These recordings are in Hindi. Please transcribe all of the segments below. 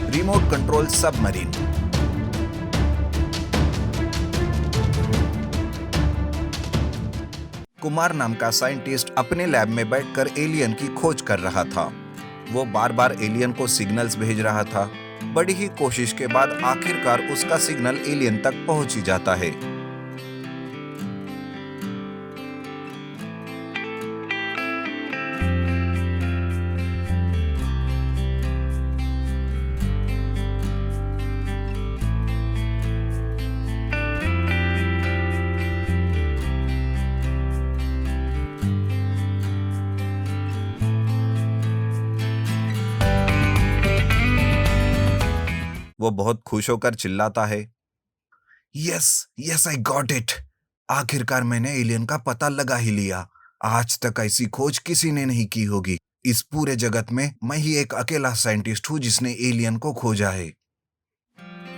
Remote control submarine. कुमार नाम का साइंटिस्ट अपने लैब में बैठकर एलियन की खोज कर रहा था। वो बार बार एलियन को सिग्नल्स भेज रहा था। बड़ी ही कोशिश के बाद आखिरकार उसका सिग्नल एलियन तक पहुंच ही जाता है। वो बहुत खुश होकर चिल्लाता है, yes yes I got it. आखिरकार मैंने एलियन का पता लगा ही लिया। आज तक ऐसी खोज किसी ने नहीं की होगी। इस पूरे जगत में मैं ही एक अकेला साइंटिस्ट हूं जिसने एलियन को खोजा है।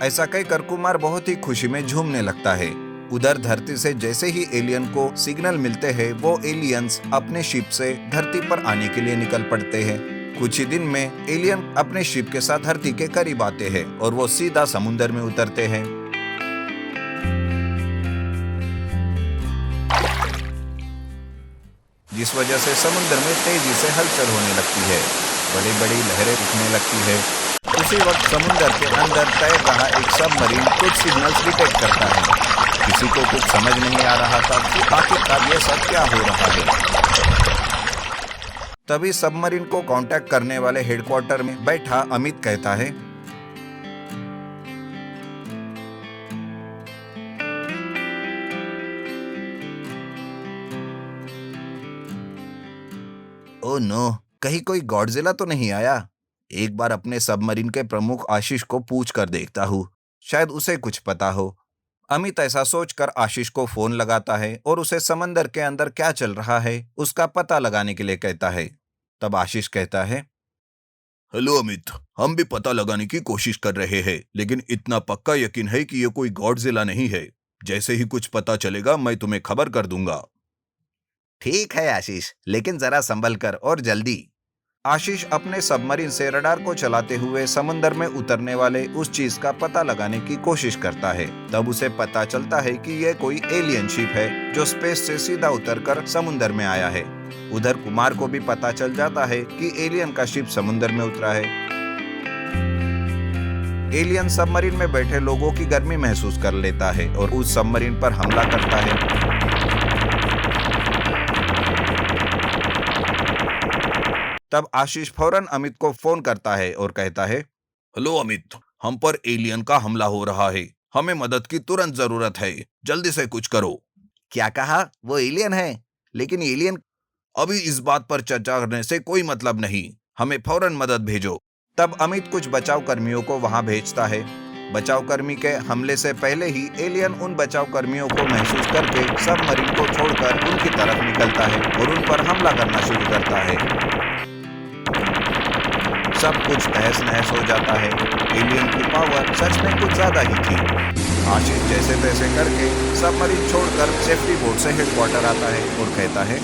ऐसा कहकर कुमार बहुत ही खुशी में झूमने लगता है। उधर धरती से जैसे ही एलियन को सिग्नल मिलते हैं, वो एलियंस अपने शिप से धरती पर आने के लिए निकल पड़ते हैं। कुछ ही दिन में एलियन अपने शिप के साथ धरती के करीब आते हैं और वो सीधा समुद्र में उतरते हैं। जिस वजह से समुद्र में तेजी से हलचल होने लगती है। बड़ी बड़ी लहरें उठने लगती है। उसी वक्त समुद्र के अंदर तैर रहा एक सबमरीन कुछ सिग्नल्स डिटेक्ट करता है। किसी को कुछ समझ नहीं आ रहा था कि आखिरकार ये सब क्या हो रहा है। तभी सबमरीन को कांटेक्ट करने वाले हेडक्वार्टर में बैठा अमित कहता है, ओह नो, कहीं कोई गॉडजिला तो नहीं आया। एक बार अपने सबमरीन के प्रमुख आशीष को पूछ कर देखता हूँ, शायद उसे कुछ पता हो। अमित ऐसा सोचकर आशीष को फोन लगाता है और उसे समंदर के अंदर क्या चल रहा है उसका पता लगाने के लिए कहता है। तब आशीष कहता है, हेलो अमित, हम भी पता लगाने की कोशिश कर रहे हैं, लेकिन इतना पक्का यकीन है कि ये कोई गॉडजिला नहीं है। जैसे ही कुछ पता चलेगा मैं तुम्हें खबर कर दूंगा। ठीक है आशीष, लेकिन जरा संभल कर और जल्दी। आशीष अपने सबमरीन से रडार को चलाते हुए समुद्र में उतरने वाले उस चीज का पता लगाने की कोशिश करता है। तब उसे पता चलता है कि यह कोई एलियन शिप है जो स्पेस से सीधा उतरकर समुद्र में आया है। उधर कुमार को भी पता चल जाता है कि एलियन का शिप समुद्र में उतरा है। एलियन सबमरीन में बैठे लोगों की गर्मी महसूस कर लेता है और उस सबमरीन पर हमला करता है। तब आशीष फौरन अमित को फोन करता है और कहता है, हेलो अमित, हम पर एलियन का हमला हो रहा है। हमें मदद की तुरंत जरूरत है। जल्दी से कुछ करो। क्या कहा? वो एलियन है? लेकिन एलियन? अभी इस बात पर चर्चा करने से कोई मतलब नहीं। हमें फौरन मदद भेजो। तब अमित कुछ बचाव कर्मियों को वहां भेजता है। बचाव कर्मी के हमले से पहले ही एलियन उन बचाव कर्मियों को महसूस करके सबमरीन को छोड़कर उनकी तरफ निकलता है और उन पर हमला करना शुरू करता है। सब कुछ तहस नहस हो जाता है। एलियन की पावर सच में कुछ ज्यादा ही थी। आशीष जैसे तैसे करके सबमरीन छोड़कर सेफ्टी बोट से हेडक्वार्टर आता है और कहता है,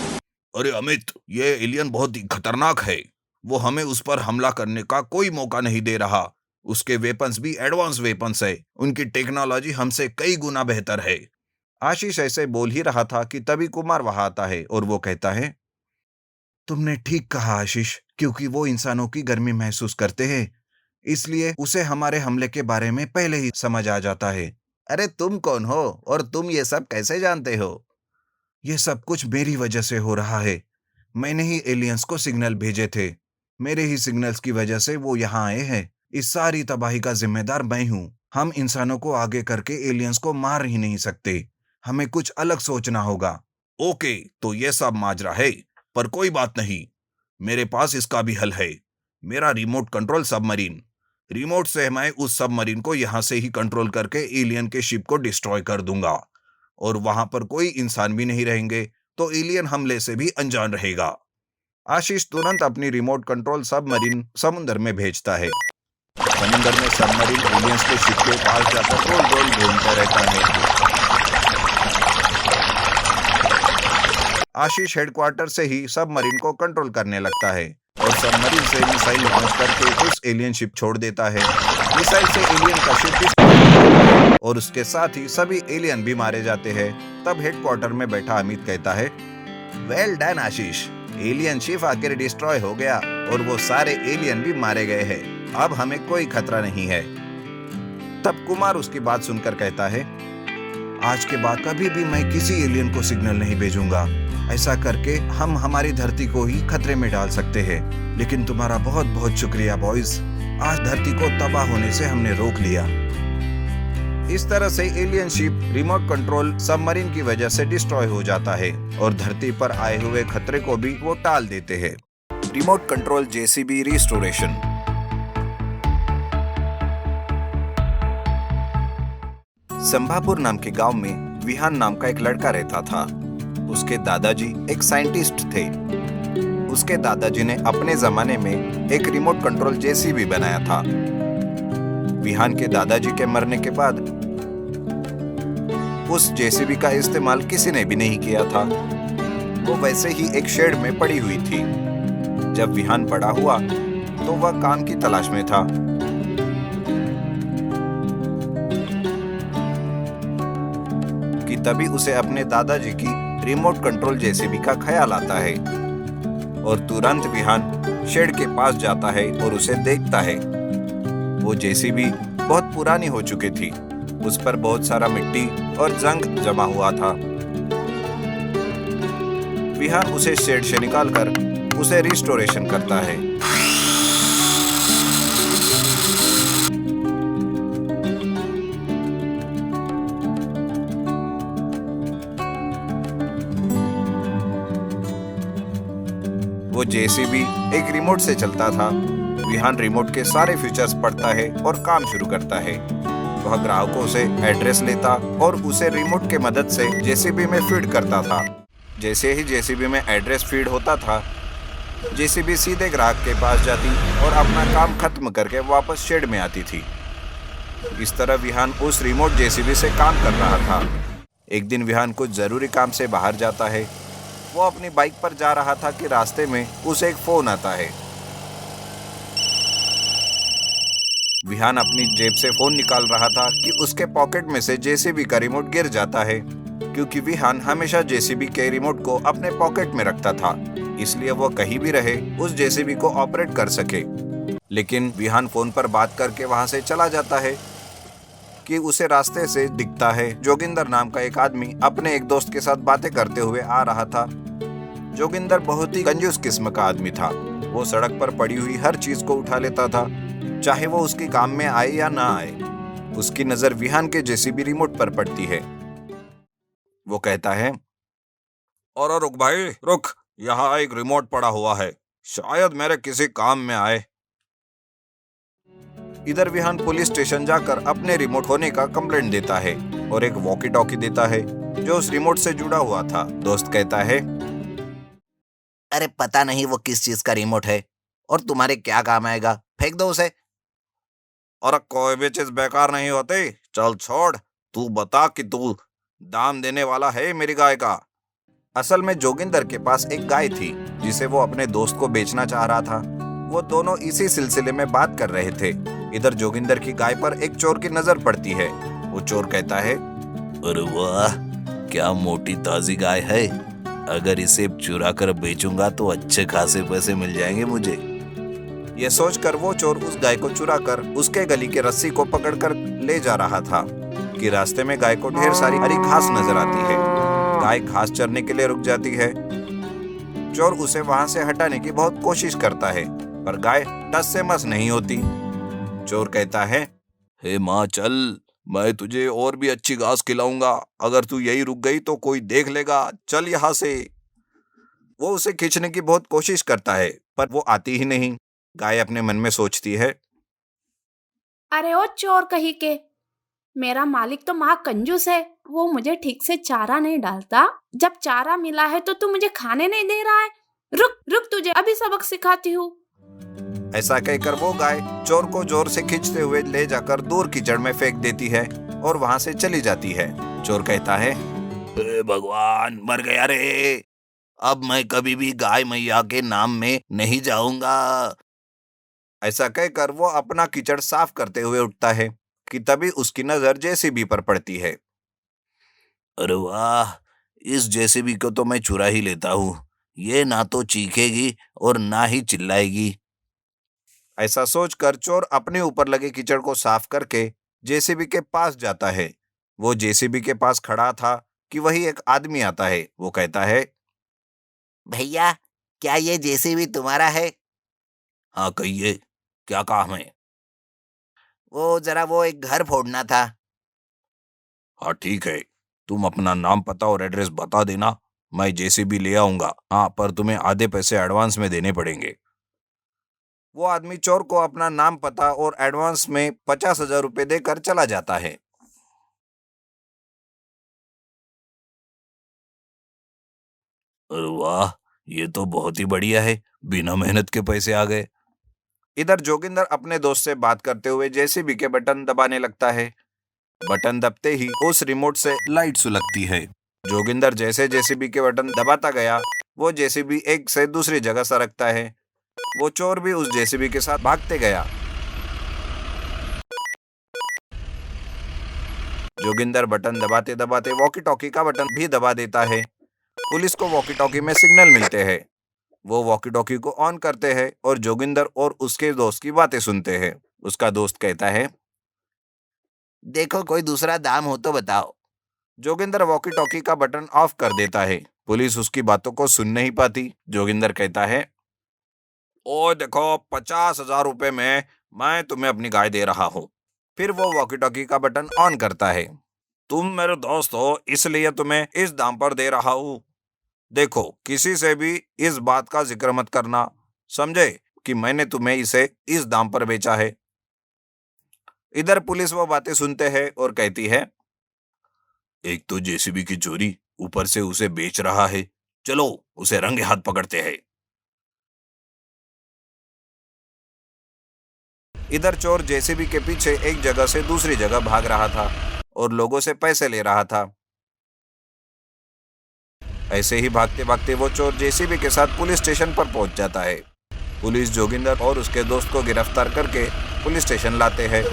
अरे अमित, ये एलियन बहुत ही खतरनाक है। वो हमें उस पर हमला करने का कोई मौका नहीं दे रहा। उसके वेपन्स भी एडवांस वेपन्स है। उनकी टेक्नोलॉजी हमसे कई गुना बेहतर है। आशीष ऐसे बोल ही रहा था कि तभी कुमार वहां आता है और वो कहता है, तुमने ठीक कहा आशीष, क्योंकि वो इंसानों की गर्मी महसूस करते हैं, इसलिए उसे हमारे हमले के बारे में पहले ही समझ आ जाता है। अरे तुम कौन हो और तुम ये सब कैसे जानते हो? ये सब कुछ मेरी वजह से हो रहा है। मैंने ही एलियंस को सिग्नल भेजे थे। मेरे ही सिग्नल्स की वजह से वो यहाँ आए हैं। इस सारी तबाही का जिम्मेदार मैं हूँ। हम इंसानों को आगे करके एलियंस को मार ही नहीं सकते। हमें कुछ अलग सोचना होगा। ओके, तो ये सब माजरा है, पर कोई बात नहीं। मेरे पास इसका भी हल है। मेरा रिमोट कंट्रोल सबमरीन। रिमोट से मैं उस सबमरीन को यहां से ही कंट्रोल करके एलियन के शिप को डिस्ट्रॉय कर दूंगा और वहां पर कोई इंसान भी नहीं रहेंगे, तो एलियन हमले से भी अनजान रहेगा। आशीष तुरंत अपनी रिमोट कंट्रोल सबमरीन समुद्र में भेजता है। समुद्र में सबमरीन एलियंस के शिप के पास जाकर गोल गोल घूमता रहता है। आशीष हेडक्वार्टर से ही सबमरीन को कंट्रोल करने लगता है। और सबमरीन से मिसाइल लॉन्च करके उस एलियन शिप छोड़ देता है। मिसाइल से एलियन का शिप डिस्ट्रॉय और उसके साथ ही सभी एलियन भी मारे जाते हैं। तब हेडक्वार्टर में बैठा अमित कहता है, वेल डन आशीष, एलियन शिप आखिर डिस्ट्रॉय हो गया और वो सारे एलियन भी मारे गए हैं। अब हमें कोई खतरा नहीं है। तब कुमार उसकी बात सुनकर कहता है, आज के बाद कभी भी मैं किसी एलियन को सिग्नल नहीं भेजूंगा। ऐसा करके हम हमारी धरती को ही खतरे में डाल सकते हैं। लेकिन तुम्हारा बहुत बहुत शुक्रिया बॉयज, आज धरती को तबाह होने से हमने रोक लिया। इस तरह से alien ship remote control submarine की वजह से डिस्ट्रॉय हो जाता है और धरती पर आए हुए खतरे को भी वो टाल देते हैं। Remote control JCB restoration. Sambhapur नाम के गांव में विहान नाम का एक लड़का रहता था। उसके दादाजी एक साइंटिस्ट थे। उसके दादाजी ने अपने जमाने में एक रिमोट कंट्रोल जेसीबी बनाया था। विहान के दादाजी के मरने के बाद उस जेसीबी का इस्तेमाल किसी ने भी नहीं किया था। वो वैसे ही एक शेड में पड़ी हुई थी। जब विहान बड़ा हुआ तो वह काम की तलाश में था। कि तभी उसे अपने दादाजी की रिमोट कंट्रोल जेसीबी का ख्याल आता है और तुरंत विहान शेड के पास जाता है और उसे देखता है। वो जेसीबी बहुत पुरानी हो चुकी थी। उस पर बहुत सारा मिट्टी और जंग जमा हुआ था। विहान उसे शेड से निकालकर उसे रिस्टोरेशन करता है। वो जेसीबी एक रिमोट से चलता था। विहान रिमोट के सारे फीचर्स पढ़ता है और काम शुरू करता है। वह ग्राहकों से एड्रेस लेता और उसे रिमोट के मदद से जेसीबी में फीड करता था। जैसे ही जेसीबी में एड्रेस फीड होता था, जेसीबी सीधे ग्राहक के पास जाती और अपना काम खत्म करके वापस शेड में आती थी। इस तरह विहान उस रिमोट जेसीबी से काम कर रहा था। एक दिन विहान कुछ जरूरी काम से बाहर जाता है। वो अपनी बाइक पर जा रहा था कि रास्ते में उसे एक फोन आता है। विहान अपनी जेब से फोन निकाल रहा था कि उसके पॉकेट में से जेसीबी का रिमोट गिर जाता है। क्योंकि विहान हमेशा जेसीबी के रिमोट को अपने पॉकेट में रखता था, इसलिए वो कहीं भी रहे उस जेसीबी को ऑपरेट कर सके। लेकिन विहान फोन पर बात करके वहां से चला जाता है कि उसे रास्ते से दिखता है जोगिंदर नाम का एक आदमी अपने एक दोस्त के साथ बातें करते हुए आ रहा था। जोगिंदर बहुत ही कंजूस किस्म का आदमी था। वो सड़क पर पड़ी हुई हर चीज को उठा लेता था, चाहे वो उसके काम में आए या ना आए। उसकी नजर विहान के जेसीबी रिमोट पर पड़ती है। वो कहता है, और रुक भाई रुक, यहाँ एक रिमोट पड़ा हुआ है, शायद मेरे किसी काम में आए। इधर विहान पुलिस स्टेशन जाकर अपने रिमोट होने का कंप्लेंट देता है और एक वॉकी टॉकी देता है जो उस रिमोट से जुड़ा हुआ था। दोस्त कहता है, अरे पता नहीं वो किस चीज का रिमोट है और तुम्हारे क्या काम आएगा, फेंक दो उसे। और कोई भी चीज बेकार नहीं होती, चल छोड़, तू बता कि तू दाम देने वाला है मेरी गाय का। असल में जोगिंदर के पास एक गाय थी जिसे वो अपने दोस्त को बेचना चाह रहा था। वो दोनों इसी सिलसिले में बात कर रहे थे। इधर जोगिंदर की गाय पर एक चोर की नजर पड़ती है। वो चोर कहता है, अरे वाह, क्या मोटी ताजी गाय है। अगर इसे चुरा कर बेचूंगा तो अच्छे खासे पैसे मिल जाएंगे मुझे। ये सोचकर वो चोर उस गाय को चुरा कर उसके गली के रस्सी को पकड़कर ले जा रहा था कि रास्ते में गाय को ढेर सारी हरी घास नजर आती है। गाय घास चरने के लिए रुक जाती है। चोर उसे वहां से हटाने की बहुत कोशिश करता है, पर गाय टस से मस नहीं होती। चोर कहता है, हे माँ चल, मैं तुझे और भी अच्छी घास खिलाऊंगा। अगर तू यही रुक गई तो कोई देख लेगा, चल यहाँ से। वो उसे खींचने की बहुत कोशिश करता है, पर वो आती ही नहीं। गाय अपने मन में सोचती है, अरे ओ चोर कहीं के, मेरा मालिक तो महा कंजूस है। वो मुझे ठीक से चारा नहीं डालता। जब चारा मिला है तो तू मुझे खाने नहीं दे रहा है। रुक रुक, तुझे अभी सबक सिखाती हूँ। ऐसा कहकर वो गाय चोर को जोर से खींचते हुए ले जाकर दूर कीचड़ में फेंक देती है और वहां से चली जाती है। चोर कहता है, भगवान, मर गया रे। अब मैं कभी भी गाय मैया के नाम में नहीं जाऊंगा। ऐसा कहकर वो अपना कीचड़ साफ करते हुए उठता है कि तभी उसकी नजर जेसीबी पर पड़ती है। अरे वाह, इस जेसीबी को तो मैं चुरा ही लेता हूँ। ये ना तो चीखेगी और ना ही चिल्लाएगी। ऐसा सोचकर चोर अपने ऊपर लगे कीचड़ को साफ करके जेसीबी के पास जाता है। वो जेसीबी के पास खड़ा था कि वही एक आदमी आता है। वो कहता है, भैया, क्या ये जेसीबी तुम्हारा है? हाँ कहिए, क्या काम है? वो एक घर फोड़ना था। हाँ ठीक है, तुम अपना नाम पता और एड्रेस बता देना, मैं जेसीबी ले आऊंगा। हाँ, पर तुम्हें आधे पैसे एडवांस में देने पड़ेंगे। वो आदमी चोर को अपना नाम पता और एडवांस में 50,000 रुपये देकर चला जाता है। अरे वाह, ये तो बहुत ही बढ़िया है, बिना मेहनत के पैसे आ गए। इधर जोगिंदर अपने दोस्त से बात करते हुए जेसीबी के बटन दबाने लगता है। बटन दबते ही उस रिमोट से लाइट सुलगती है। जोगिंदर जैसे जेसीबी के बटन दबाता गया, वो जेसीबी एक से दूसरी जगह सरकता है। वो चोर भी उस जेसीबी के साथ भागते गया। जोगिंदर बटन दबाते दबाते वॉकी टॉकी का बटन भी दबा देता है। पुलिस को वॉकी टॉकी में सिग्नल मिलते हैं। वो वॉकी टॉकी को ऑन करते हैं और जोगिंदर और उसके दोस्त की बातें सुनते हैं। उसका दोस्त कहता है, देखो, कोई दूसरा दाम हो तो बताओ। जोगिंदर वॉकी टॉकी का बटन ऑफ कर देता है। पुलिस उसकी बातों को सुन नहीं पाती। जोगिंदर कहता है, ओ देखो, 50,000 रुपये में मैं तुम्हें अपनी गाय दे रहा हूँ। फिर वो वॉकी टॉकी का बटन ऑन करता है। तुम मेरे दोस्त हो, इसलिए तुम्हें इस दाम पर दे रहा हूँ। देखो, किसी से भी इस बात का जिक्र मत करना, समझे, कि मैंने तुम्हें इसे इस दाम पर बेचा है। इधर पुलिस वो बातें सुनते हैं और कहती है, एक तो जेसीबी की चोरी, ऊपर से उसे बेच रहा है। चलो उसे रंगे हाथ पकड़ते हैं। इधर चोर जेसीबी के पीछे एक जगह से दूसरी जगह भाग रहा था और लोगों से पैसे ले रहा था। ऐसे ही भागते भागते वो चोर जेसीबी के साथ पुलिस स्टेशन पर पहुंच जाता है। पुलिस जोगिंदर और उसके दोस्त को गिरफ्तार करके पुलिस स्टेशन लाते हैं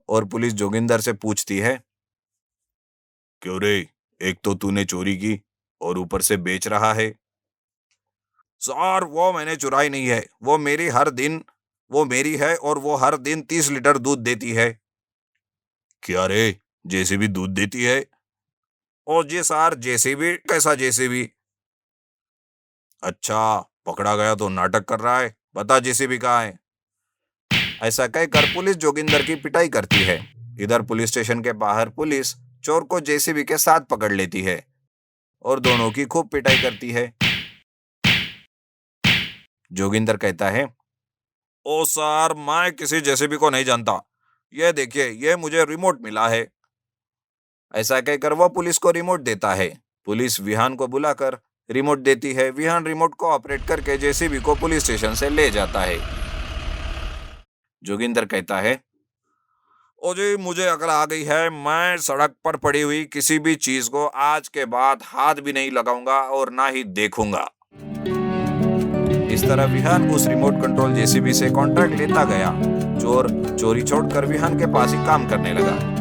और पुलिस जोगिंदर से पूछती है, क्यों रे, एक तो तूने चोरी की और ऊपर से बेच रहा है। सर, वो मैंने चुराई नहीं है, वो मेरी है और वो हर दिन 30 लीटर दूध देती है। क्या रे, जेसीबी दूध देती है? ओ जी सर, जेसीबी? कैसा जेसीबी? अच्छा, पकड़ा गया तो नाटक कर रहा है, बता जेसीबी कहाँ है। ऐसा कहकर पुलिस जोगिंदर की पिटाई करती है। इधर पुलिस स्टेशन के बाहर पुलिस चोर को जेसीबी के साथ पकड़ लेती है और दोनों की खूब पिटाई करती है। जोगिंदर कहता है, ओ सर, मैं किसी जेसीबी को नहीं जानता। ये देखिए, ये मुझे रिमोट मिला है। ऐसा कहकर वो पुलिस को रिमोट देता है। पुलिस विहान को बुलाकर रिमोट देती है। विहान रिमोट को ऑपरेट करके जेसीबी को पुलिस स्टेशन से ले जाता है। जोगिंदर कहता है, ओ जी, मुझे अकल आ गई है। मैं सड़क पर पड़ी हुई किसी भी चीज को आज के बाद हाथ भी नहीं लगाऊंगा और ना ही देखूंगा। इस तरह विहान उस रिमोट कंट्रोल जेसीबी से कॉन्ट्रैक्ट लेता गया। चोर चोरी छोड़कर विहान के पास ही काम करने लगा।